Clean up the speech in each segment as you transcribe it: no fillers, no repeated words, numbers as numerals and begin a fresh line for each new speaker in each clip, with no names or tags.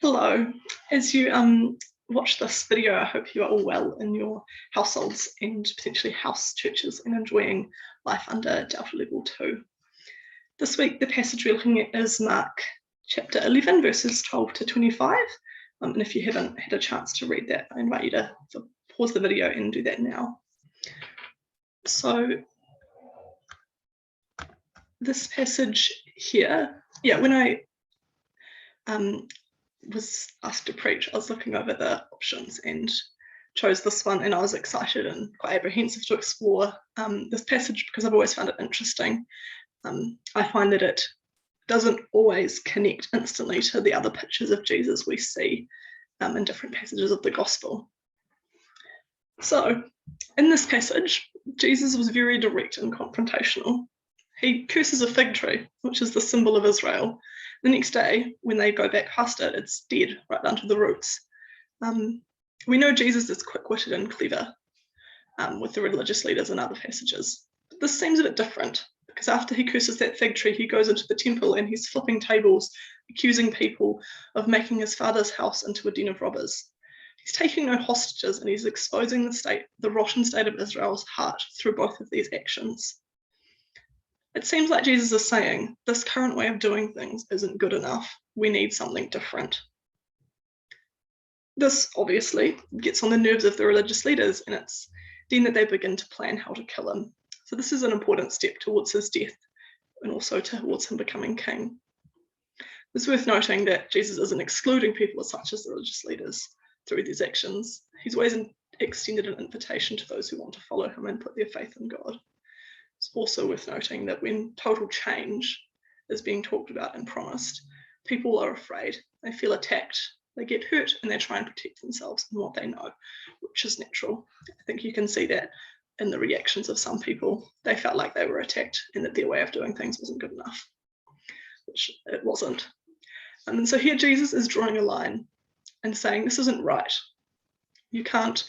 Hello. As you watch this video, I hope you are all well in your households and potentially house churches and enjoying life under Delta Level 2. This week, the passage we're looking at is Mark chapter 11, verses 12 to 25. And if you haven't had a chance to read that, I invite you to pause the video and do that now. So this passage here, when I was asked to preach, I was looking over the options and chose this one, and I was excited and quite apprehensive to explore this passage because I've always found it interesting. I find that it doesn't always connect instantly to the other pictures of Jesus we see in different passages of the gospel. So in this passage, Jesus was very direct and confrontational. He curses a fig tree, which is the symbol of Israel. The next day, when they go back past it, it's dead right down to the roots. We know Jesus is quick-witted and clever with the religious leaders in other passages. But this seems a bit different, because after he curses that fig tree, he goes into the temple and he's flipping tables, accusing people of making his father's house into a den of robbers. He's taking no hostages, and he's exposing the rotten state of Israel's heart through both of these actions. It seems like Jesus is saying, this current way of doing things isn't good enough. We need something different. This obviously gets on the nerves of the religious leaders, and it's then that they begin to plan how to kill him. So this is an important step towards his death and also towards him becoming king. It's worth noting that Jesus isn't excluding people such as the religious leaders through these actions. He's always extended an invitation to those who want to follow him and put their faith in God. It's also worth noting that when total change is being talked about and promised, people are afraid, they feel attacked, they get hurt, and they try and protect themselves and what they know, which is natural. I think you can see that in the reactions of some people. They felt like they were attacked and that their way of doing things wasn't good enough, which it wasn't. And so here Jesus is drawing a line and saying, this isn't right. You can't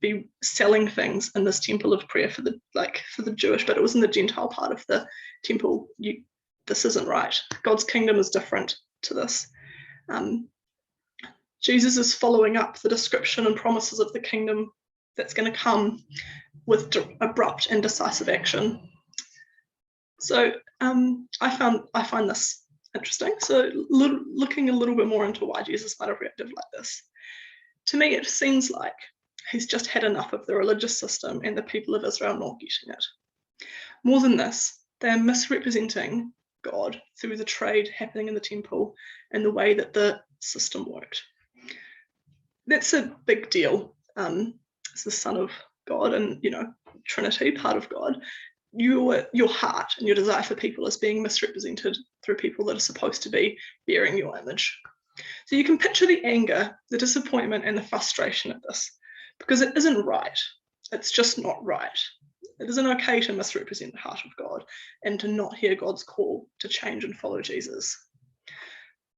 be selling things in this temple of prayer for the Jewish, but it was in the Gentile part of the temple. This isn't right. God's kingdom is different to this. Jesus is following up the description and promises of the kingdom that's going to come with abrupt and decisive action. So I find this interesting. So looking a little bit more into why Jesus might have reacted like this. To me, it seems like he's just had enough of the religious system and the people of Israel not getting it. More than this, they're misrepresenting God through the trade happening in the temple and the way that the system worked. That's a big deal. As the Son of God and, Trinity, part of God, your heart and your desire for people is being misrepresented through people that are supposed to be bearing your image. So you can picture the anger, the disappointment, and the frustration at this, because it isn't right. It's just not right. It isn't okay to misrepresent the heart of God and to not hear God's call to change and follow Jesus.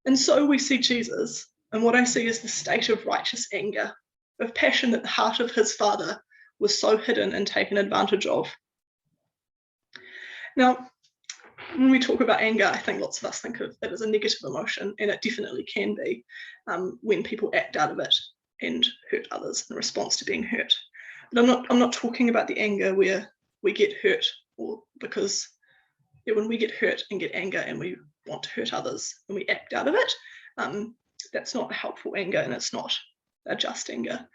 And so we see Jesus, and what I see is the state of righteous anger, of passion that the heart of his Father was so hidden and taken advantage of. Now, when we talk about anger, I think lots of us think of it as a negative emotion, and it definitely can be when people act out of it and hurt others in response to being hurt. But I'm not talking about the anger where we get hurt, or because when we get hurt and get anger and we want to hurt others and we act out of it, that's not a helpful anger, and it's not a just anger.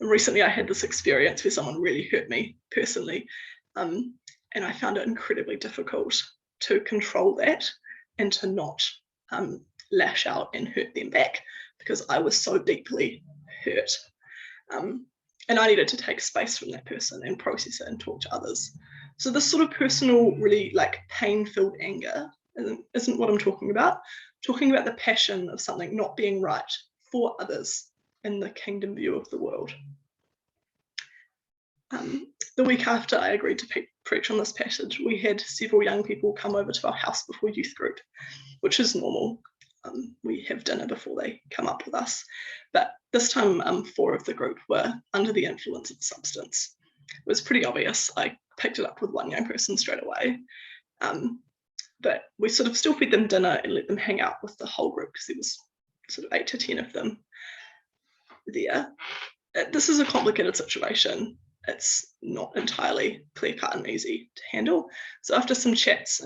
And recently I had this experience where someone really hurt me personally, and I found it incredibly difficult to control that and to not lash out and hurt them back, because I was so deeply hurt. And I needed to take space from that person and process it and talk to others. So this sort of personal, really pain-filled anger isn't what I'm talking about. I'm talking about the passion of something not being right for others in the kingdom view of the world. The week after I agreed to preach on this passage, we had several young people come over to our house before youth group, which is normal. We have dinner before they come up with us. But this time, 4 of the group were under the influence of substance. It was pretty obvious. I picked it up with one young person straight away. But we sort of still fed them dinner and let them hang out with the whole group because there was sort of 8 to 10 of them there. This is a complicated situation. It's not entirely clear-cut and easy to handle. So after some chats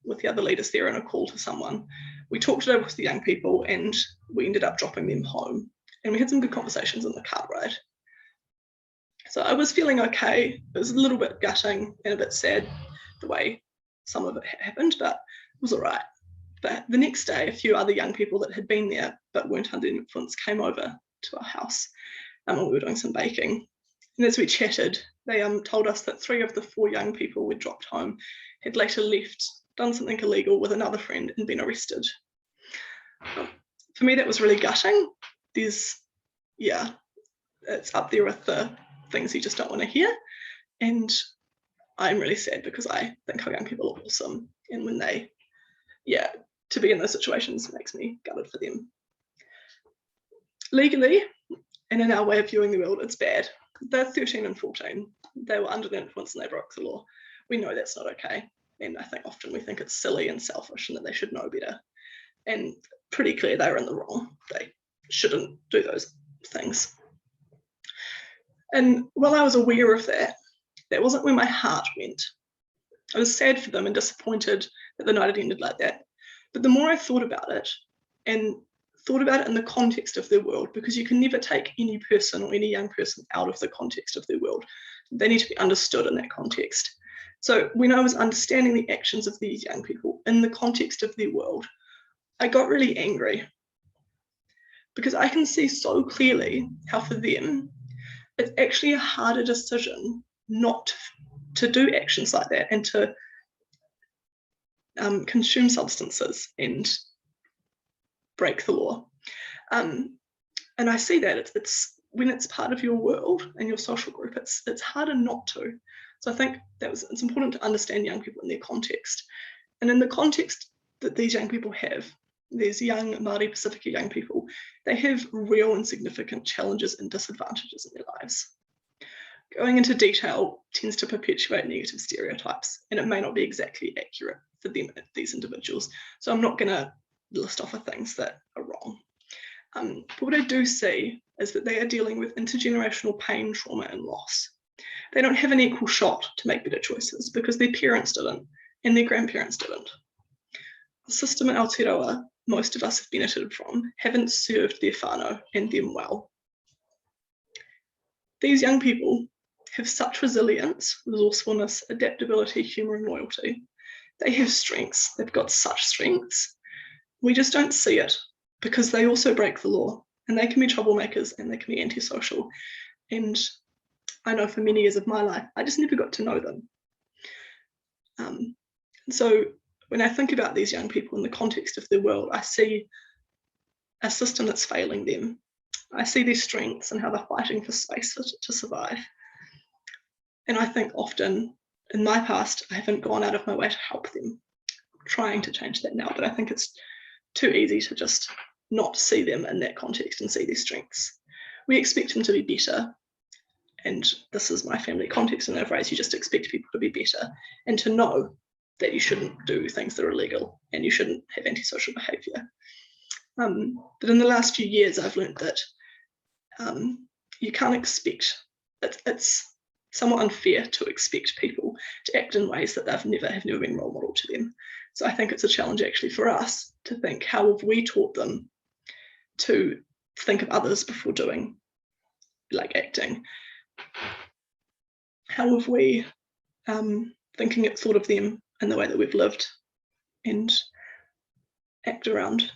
with the other leaders there and a call to someone, we talked it over with the young people and we ended up dropping them home. And we had some good conversations on the car ride. So I was feeling okay. It was a little bit gutting and a bit sad the way some of it happened, but it was all right. But the next day, a few other young people that had been there but weren't under influence came over to our house and we were doing some baking. And as we chatted, they told us that 3 of the 4 young people we'd dropped home had later left, done something illegal with another friend and been arrested. For me, that was really gutting. It's up there with the things you just don't want to hear. And I'm really sad because I think our young people are awesome. And when to be in those situations makes me gutted for them. Legally, and in our way of viewing the world, it's bad. They're 13 and 14. They were under the influence and they broke the law. We know that's not okay. And I think often we think it's silly and selfish and that they should know better. And pretty clear they were in the wrong. They shouldn't do those things. And while I was aware of that, that wasn't where my heart went. I was sad for them and disappointed that the night had ended like that. But the more I thought about it, and thought about it in the context of their world, because you can never take any person or any young person out of the context of their world. They need to be understood in that context. So when I was understanding the actions of these young people in the context of their world, I got really angry because I can see so clearly how for them, it's actually a harder decision not to do actions like that and to consume substances and break the law. And I see that it's when it's part of your world and your social group, it's harder not to. So I think it's important to understand young people in their context. And in the context that these young people have, these young Māori Pacifica young people, they have real and significant challenges and disadvantages in their lives. Going into detail tends to perpetuate negative stereotypes, and it may not be exactly accurate for them, these individuals. So I'm not going to list off the things that are wrong. But what I do see is that they are dealing with intergenerational pain, trauma, and loss. They don't have an equal shot to make better choices because their parents didn't and their grandparents didn't. The system in Aotearoa most of us have benefited from haven't served their whānau and them well. These young people have such resilience, resourcefulness, adaptability, humour, and loyalty. They have strengths. They've got such strengths. We just don't see it because they also break the law and they can be troublemakers and they can be antisocial. And I know for many years of my life, I just never got to know them. So when I think about these young people in the context of their world, I see a system that's failing them. I see their strengths and how they're fighting for space to survive. And I think often in my past, I haven't gone out of my way to help them. I'm trying to change that now, but I think it's too easy to just not see them in that context and see their strengths. We expect them to be better. And this is my family context in that phrase, you just expect people to be better and to know that you shouldn't do things that are illegal and you shouldn't have antisocial behaviour. But in the last few years, I've learned that you can't expect, it's somewhat unfair to expect people to act in ways that have never been role model to them. So I think it's a challenge actually for us to think, how have we taught them to think of others before doing, like acting? How have we thought of them in the way that we've lived and act around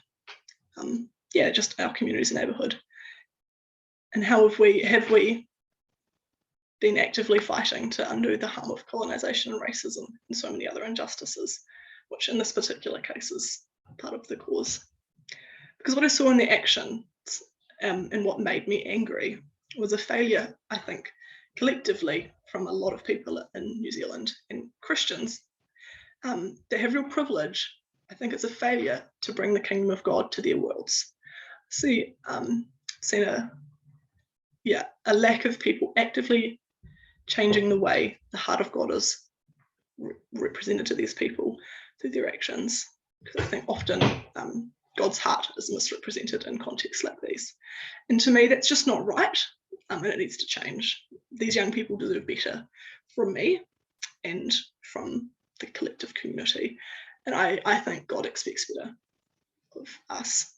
just our communities and neighbourhood? And how have we been actively fighting to undo the harm of colonisation and racism and so many other injustices, which in this particular case is part of the cause? Because what I saw in the action and what made me angry was a failure, I think, collectively from a lot of people in New Zealand and Christians that have real privilege. I think it's a failure to bring the kingdom of God to their worlds. Seen a lack of people actively changing the way the heart of God is represented to these people through their actions. Because I think often God's heart is misrepresented in contexts like these. And to me, that's just not right, and it needs to change. These young people deserve better from me and from the collective community. And I think God expects better of us.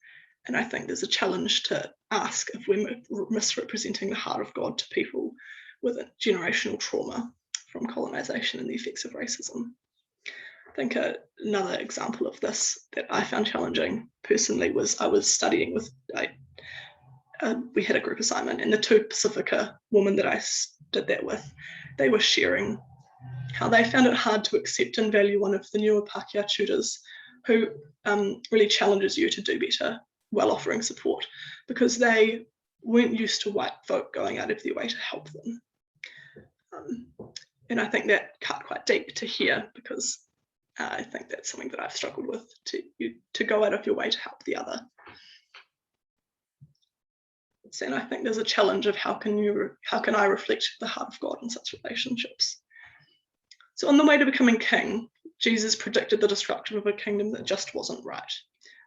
And I think there's a challenge to ask if we're misrepresenting the heart of God to people with generational trauma from colonization and the effects of racism. I think another example of this that I found challenging personally was I was studying with, we had a group assignment, and the two Pacifica women that I did that with, they were sharing how they found it hard to accept and value one of the newer Pākehā tutors who really challenges you to do better while offering support, because they weren't used to white folk going out of their way to help them. And I think that cut quite deep to hear, because I think that's something that I've struggled with, to go out of your way to help the other. And I think there's a challenge of how can I reflect the heart of God in such relationships. So on the way to becoming king, Jesus predicted the destruction of a kingdom that just wasn't right,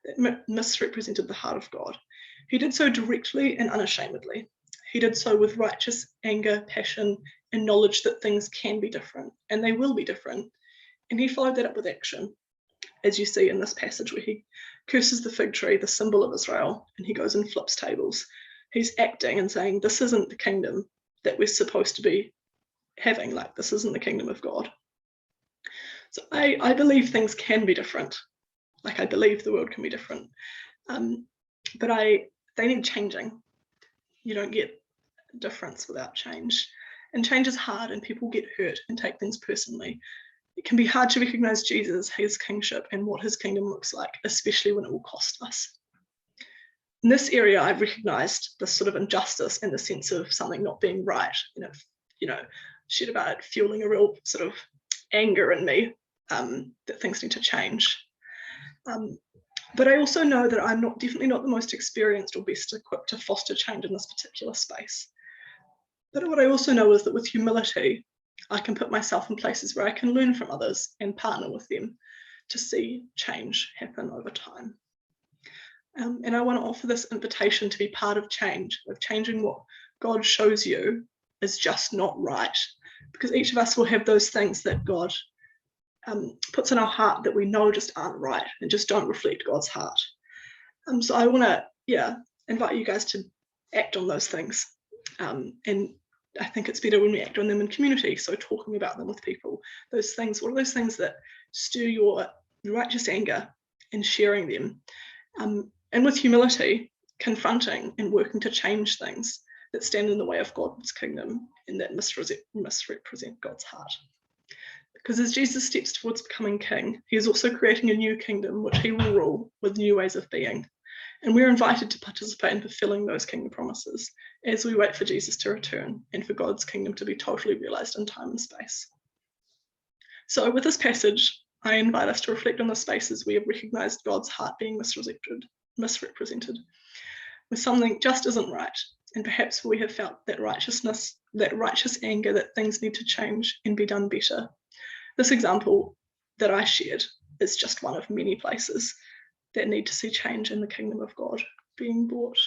that misrepresented the heart of God. He did so directly and unashamedly. He did so with righteous anger, passion, and knowledge that things can be different, and they will be different. And he followed that up with action, as you see in this passage where he curses the fig tree, the symbol of Israel, and he goes and flips tables. He's acting and saying, this isn't the kingdom that we're supposed to be having, like this isn't the kingdom of God. So I believe things can be different. Like I believe the world can be different. But they need changing. You don't get difference without change. And change is hard, and people get hurt and take things personally. It can be hard to recognize Jesus, his kingship, and what his kingdom looks like, especially when it will cost us. In this area, I've recognized this sort of injustice and the sense of something not being right. Shared about it fueling a real sort of anger in me, that things need to change. But I also know that I'm definitely not the most experienced or best equipped to foster change in this particular space. But what I also know is that with humility, I can put myself in places where I can learn from others and partner with them to see change happen over time. And I want to offer this invitation to be part of change, of changing what God shows you is just not right, because each of us will have those things that God puts in our heart that we know just aren't right and just don't reflect God's heart. So I want to, invite you guys to act on those things. And I think it's better when we act on them in community. So talking about them with people, those things, what are those things that stir your righteous anger, and sharing them. And with humility, confronting and working to change things that stand in the way of God's kingdom and that misrepresent God's heart. Because as Jesus steps towards becoming king, he is also creating a new kingdom which he will rule with new ways of being. And we're invited to participate in fulfilling those kingdom promises as we wait for Jesus to return and for God's kingdom to be totally realized in time and space. So with this passage, I invite us to reflect on the spaces we have recognized God's heart being misrepresented, where something just isn't right, and perhaps we have felt that righteous anger, that things need to change and be done better. This example that I shared is just one of many places that need to see change in the kingdom of God being brought.